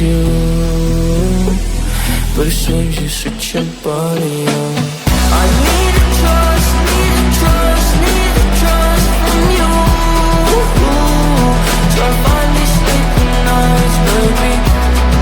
you, but as soon as you switch your body on, I need to trust, need to trust, need to trust from you. Try to find these sleeping nights, baby.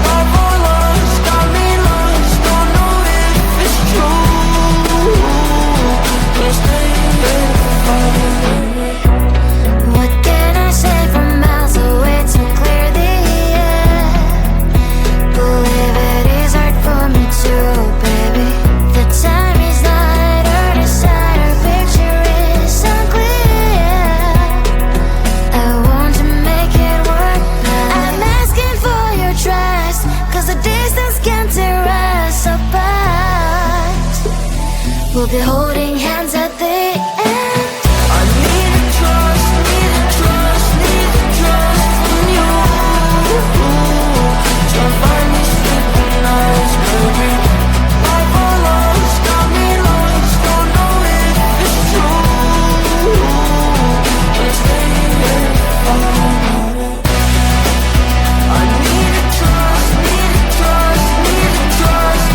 Love or lost, got me lost, don't know if it's true. Gonna stay here forever. What can I say from miles away to clear the air? Believe it is hard for me too, baby. The time is not our decide, our picture is unclear. I want to make it work, but I'm asking for your trust, cause the distance can tear us apart. We'll be holding hands at the end. I need to trust, need to trust, need to trust from you. Try to find these sleeping nights, baby. Love or lost, got me lost, don't know if it's true. Gonna stay here forever. I need to trust, need to trust, need to trust.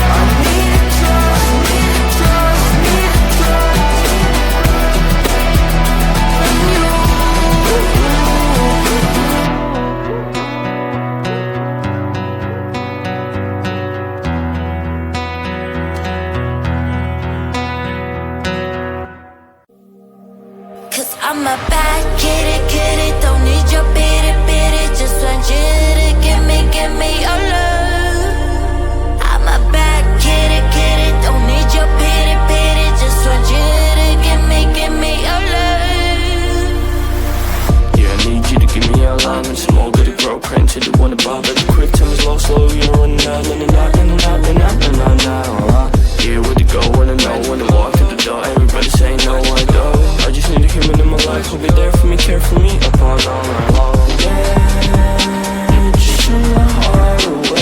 I need to trust, need to trust, need to trust from you. Cause I'm a bad kitty, don't need your pity, just want you to give me your love. I'm a bad kitty, don't need your pity, just want you to give me your love. Yeah, I need you to give me your line and some more goody grow print to the one above it. Quick time is low, slow, you're running out, in and out, in and out, in and out, in and out. Yeah, where to go, when to know, when to walk through the door. Everybody say no, I don't. I just need a human in my life who'll be there for me, care for me, upon all my long. Yeah, just show my heart away.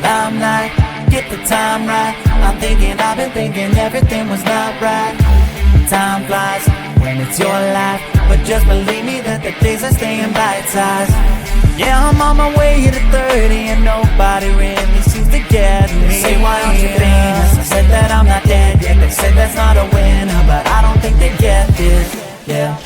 Limelight, get the time right. I've been thinking everything was not right. Time flies when it's your life, but just believe me that the days are staying bite-sized. Yeah, I'm on my way to 30 and nobody really seems to get me. They say, why aren't you famous? I said that I'm not dead yet. They said that's not a winner, but I don't think they get this, yeah.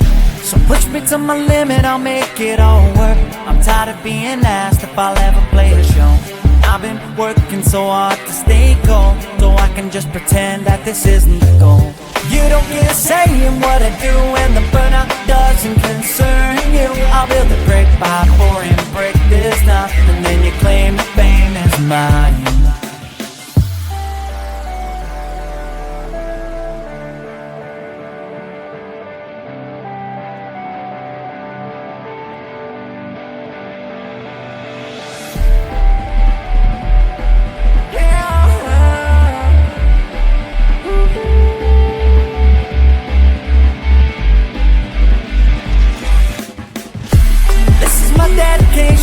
So push me to my limit, I'll make it all work. I'm tired of being asked if I'll ever play a show. I've been working so hard to stay cold, so I can just pretend that this isn't the goal. You don't get a say in what I do, and the burnout doesn't concern you. I'll build a brick by pouring brick this time, and then you claim the fame is mine.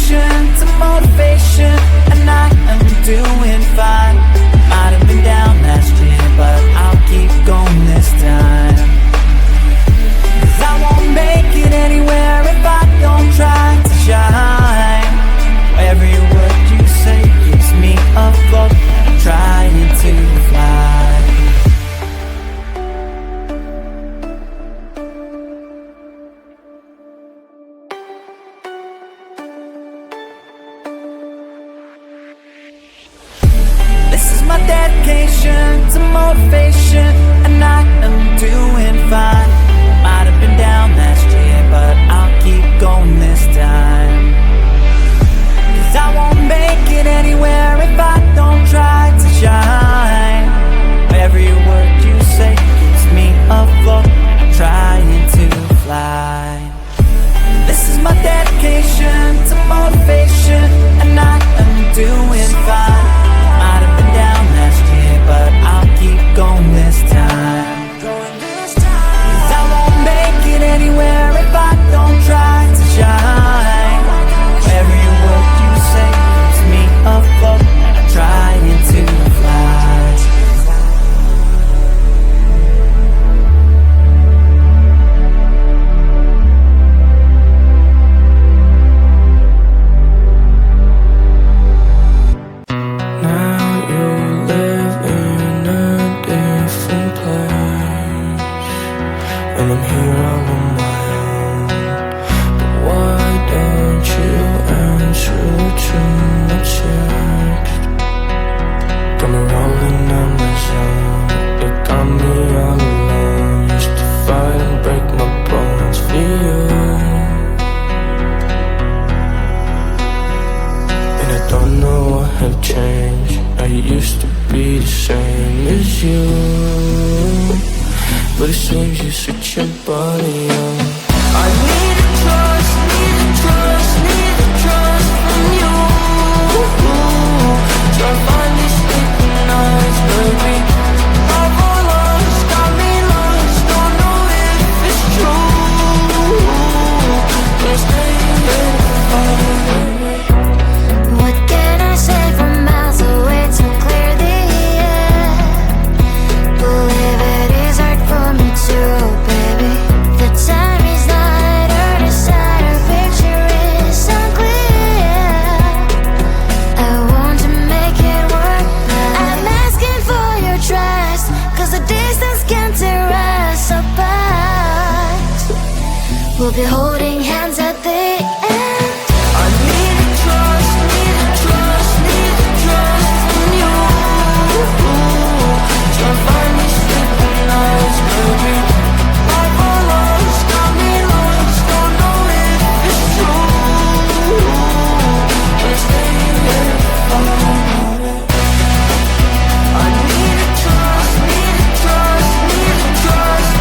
To motivation, and I am doing fine. Might have been down last year, but I'll keep going this time. 'Cause I won't make it anywhere if I don't try to shine. Every word you say keeps me afloat, trying to fly. This is my dedication to motivation, and I am doing fine. Might have been down last year, but I'll keep going this time. 'Cause I won't make it anywhere if I don't try to shine. Every word you say keeps me afloat, trying to fly. This is my dedication to motivation, and I am doing fine. Might have been down last year, but I'll keep going this time. 'Cause I won't make it anywhere if I don't try to shine. Every word you say keeps me afloat, trying to fly. And I'm here all on my own. But why don't you answer to my text? Got me rolling on my zone. It got me all alone. Used to fight and break my bones for you, and I don't know what have changed. I used to be the same as you, but it seems you switch your body on. I need a trust, need a trust, need a trust from you. Try to find these sleeping nights, baby. I've all lost, got me lost, don't know if it's true. But stay here for me. What can I say from miles away to clear the air? Believe it is hard for me to, baby. The time is not our side, our picture is unclear. I want to make it work. I'm asking for your trust, 'cause the distance can tear us apart. We'll be holding hands at the end. I need a trust, need a trust, need a trust from you. Try to find these sleeping nights, baby. I've all lost, got me lost, don't know if it's true. But stay here for me. I need a trust, need a trust, need a trust.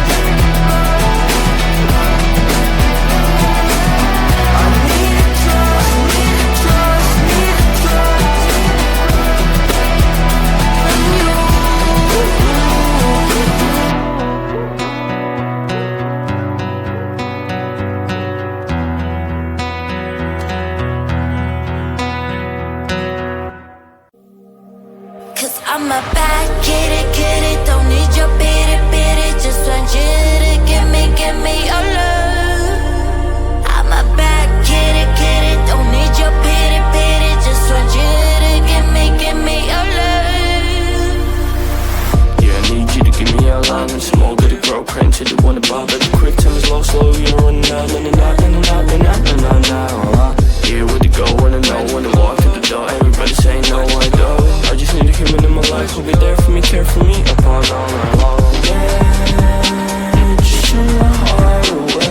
Cause I'm a bad kitty, don't need your pity, just want you to give me your love. I'm a bad kitty, don't need your pity, just want you to give me your love. Yeah, I need you to give me your line and some more good to grow. Praying till you wanna buy, but the quick time is low, slow, you're running out, now. Yeah, where to go, wanna know, when to walk through the door. Everybody say no, I don't. I just need a human in my life who'll be there for me, care for me upon all night long. Yeah, just in my heart away.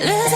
Let's